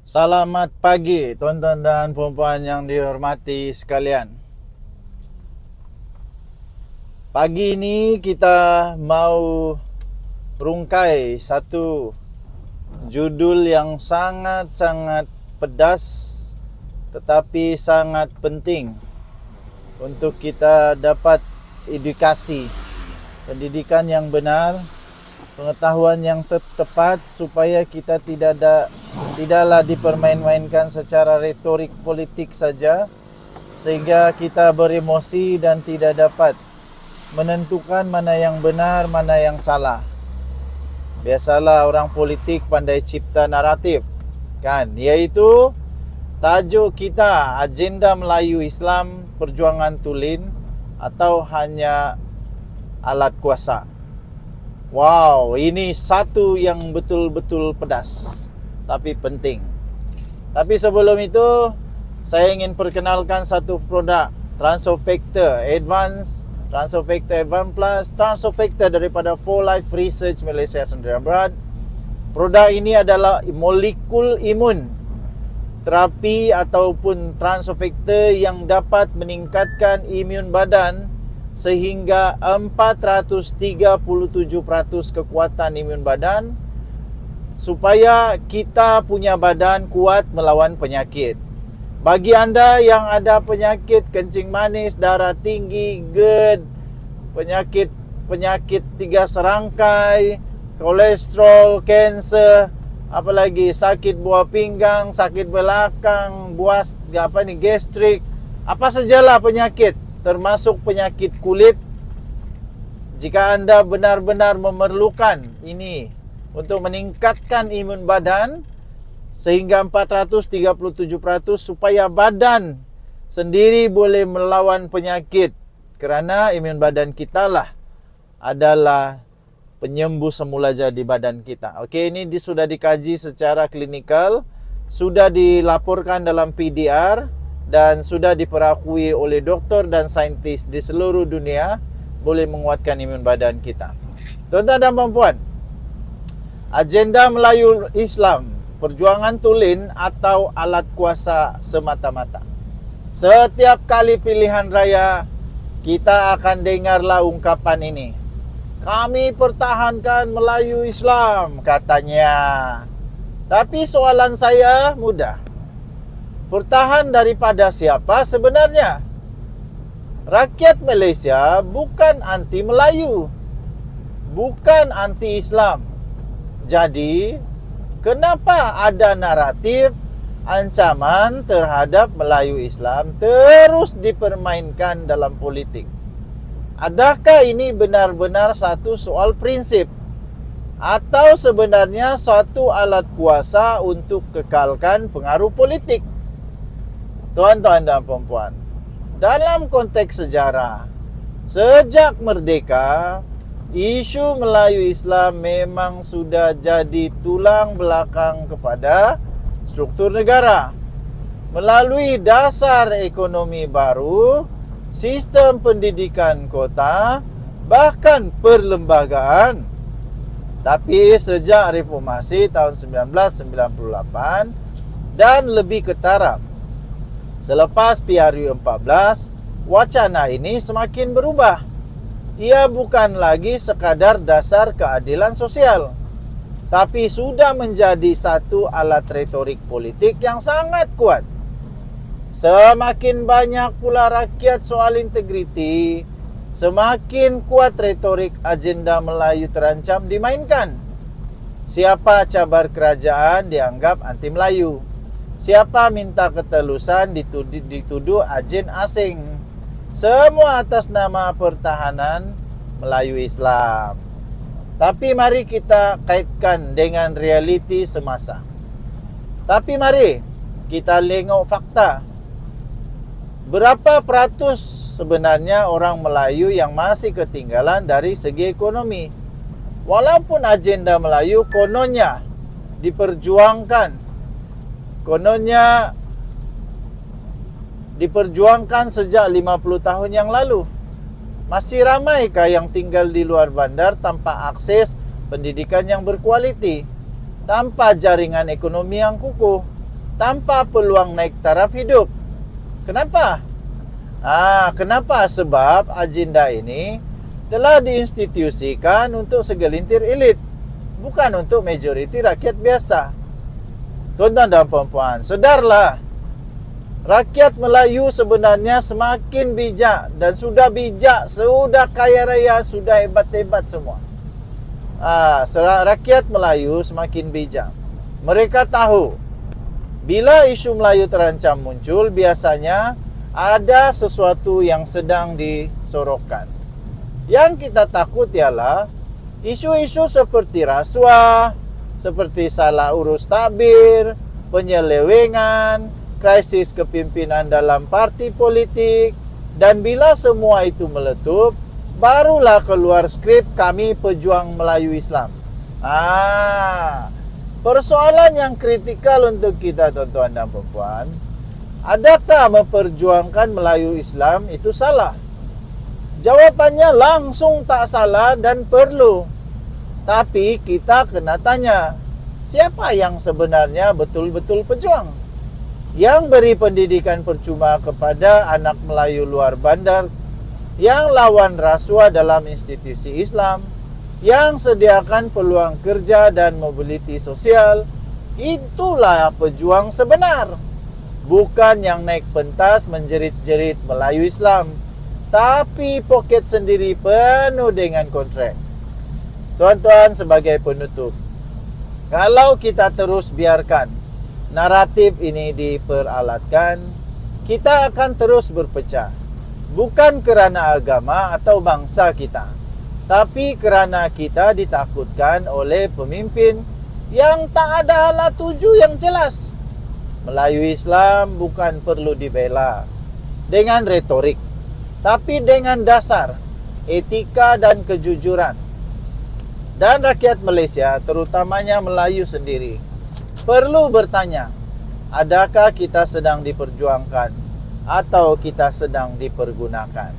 Selamat pagi tuan-tuan dan puan-puan yang dihormati sekalian. Pagi ini kita mau rungkai satu judul yang sangat-sangat pedas tetapi sangat penting untuk kita dapat edukasi, pendidikan yang benar, pengetahuan yang tepat supaya kita tidaklah dipermain-mainkan secara retorik politik saja sehingga kita beremosi dan tidak dapat menentukan mana yang benar, mana yang salah. Biasalah orang politik pandai cipta naratif, kan? Iaitu tajuk kita Agenda Melayu Islam Perjuangan Tulen atau hanya alat kuasa. Wow, ini satu yang betul-betul pedas tapi penting. Tapi sebelum itu, saya ingin perkenalkan satu produk Transofactor Advance, Transofactor Advance Plus, Transofactor daripada For Life Research Malaysia Sdn Bhd. Produk ini adalah molekul imun terapi ataupun Transofactor yang dapat meningkatkan imun badan sehingga 437% kekuatan imun badan supaya kita punya badan kuat melawan penyakit. Bagi anda yang ada penyakit kencing manis, darah tinggi, GERD, penyakit tiga serangkai, kolesterol, kanser, apalagi sakit buah pinggang, sakit belakang, gastrik, apa sajalah penyakit, termasuk penyakit kulit. Jika anda benar-benar memerlukan ini untuk meningkatkan imun badan sehingga 437% supaya badan sendiri boleh melawan penyakit, kerana imun badan kita lah adalah penyembuh semula jadi badan kita. Okey, ini sudah dikaji secara klinikal, sudah dilaporkan dalam PDR dan sudah diperakui oleh doktor dan saintis di seluruh dunia boleh menguatkan imun badan kita. Tuan-tuan dan puan-puan, Agenda Melayu Islam Perjuangan Tulen atau alat kuasa semata-mata. Setiap kali pilihan raya, kita akan dengarlah ungkapan ini. Kami pertahankan Melayu Islam, katanya. Tapi soalan saya mudah. Bertahan daripada siapa sebenarnya? Rakyat Malaysia bukan anti Melayu, bukan anti Islam. Jadi, kenapa ada naratif ancaman terhadap Melayu Islam terus dipermainkan dalam politik? Adakah ini benar-benar satu soal prinsip atau sebenarnya suatu alat kuasa untuk kekalkan pengaruh politik? Tuan-tuan dan puan-puan, dalam konteks sejarah, sejak merdeka, isu Melayu Islam memang sudah jadi tulang belakang kepada struktur negara. Melalui dasar ekonomi baru, sistem pendidikan kota, bahkan perlembagaan. Tapi sejak reformasi tahun 1998 dan lebih ketara, selepas PRU 14, wacana ini semakin berubah. Ia bukan lagi sekadar dasar keadilan sosial, tapi sudah menjadi satu alat retorik politik yang sangat kuat. Semakin banyak pula rakyat soal integriti, semakin kuat retorik agenda Melayu terancam dimainkan. Siapa cabar kerajaan dianggap anti Melayu. Siapa minta ketelusan dituduh agen asing. Semua atas nama pertahanan Melayu Islam. Tapi mari kita kaitkan dengan realiti semasa. Tapi mari kita tengok fakta. Berapa peratus sebenarnya orang Melayu yang masih ketinggalan dari segi ekonomi? Walaupun agenda Melayu kononnya diperjuangkan sejak 50 tahun yang lalu. Masih ramaikah yang tinggal di luar bandar tanpa akses pendidikan yang berkualiti, tanpa jaringan ekonomi yang kukuh? tanpa peluang naik taraf hidup. Kenapa? Kenapa? Sebab agenda ini telah diinstitusikan untuk segelintir elit, bukan untuk majoriti rakyat biasa. Tuan-tuan dan puan-puan, sedarlah, rakyat Melayu sebenarnya semakin bijak dan sudah bijak, sudah kaya raya, sudah hebat-hebat semua. Rakyat Melayu semakin bijak. Mereka tahu bila isu Melayu terancam muncul, biasanya ada sesuatu yang sedang disorokkan. Yang kita takut ialah isu-isu seperti rasuah, seperti salah urus tabir, penyelewengan, krisis kepimpinan dalam parti politik, dan bila semua itu meletup, barulah keluar skrip kami pejuang Melayu Islam. Persoalan yang kritikal untuk kita, tuan-tuan dan puan-puan, adakah memperjuangkan Melayu Islam itu salah? Jawapannya langsung tak salah dan perlu. Tapi kita kena tanya, siapa yang sebenarnya betul-betul pejuang? Yang beri pendidikan percuma kepada anak Melayu luar bandar, yang lawan rasuah dalam institusi Islam, yang sediakan peluang kerja dan mobiliti sosial, itulah pejuang sebenar. Bukan yang naik pentas menjerit-jerit Melayu Islam, tapi poket sendiri penuh dengan kontrak. Tuan-tuan, sebagai penutup, kalau kita terus biarkan naratif ini diperalatkan, kita akan terus berpecah. Bukan kerana agama atau bangsa kita, tapi kerana kita ditakutkan oleh pemimpin yang tak ada hala tuju yang jelas. Melayu Islam bukan perlu dibela dengan retorik, tapi dengan dasar, etika dan kejujuran. Dan rakyat Malaysia, terutamanya Melayu sendiri, perlu bertanya, adakah kita sedang diperjuangkan atau kita sedang dipergunakan?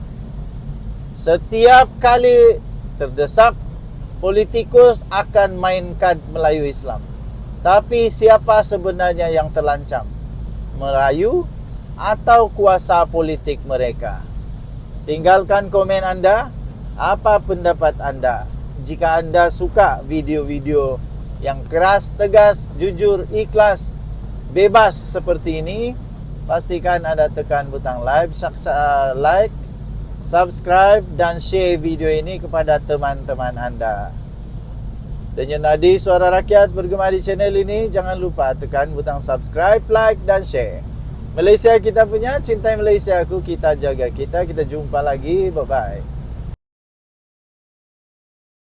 Setiap kali terdesak, politikus akan mainkan Melayu Islam. Tapi siapa sebenarnya yang terlancam? Melayu atau kuasa politik mereka? Tinggalkan komen anda. Apa pendapat anda? Jika anda suka video-video yang keras, tegas, jujur, ikhlas, bebas seperti ini, pastikan anda tekan butang like, subscribe dan share video ini kepada teman-teman anda. Denyut nadi suara rakyat bergema di channel ini. Jangan lupa tekan butang subscribe, like dan share. Malaysia kita punya, cintai Malaysia aku, kita jaga kita. Kita jumpa lagi, bye-bye.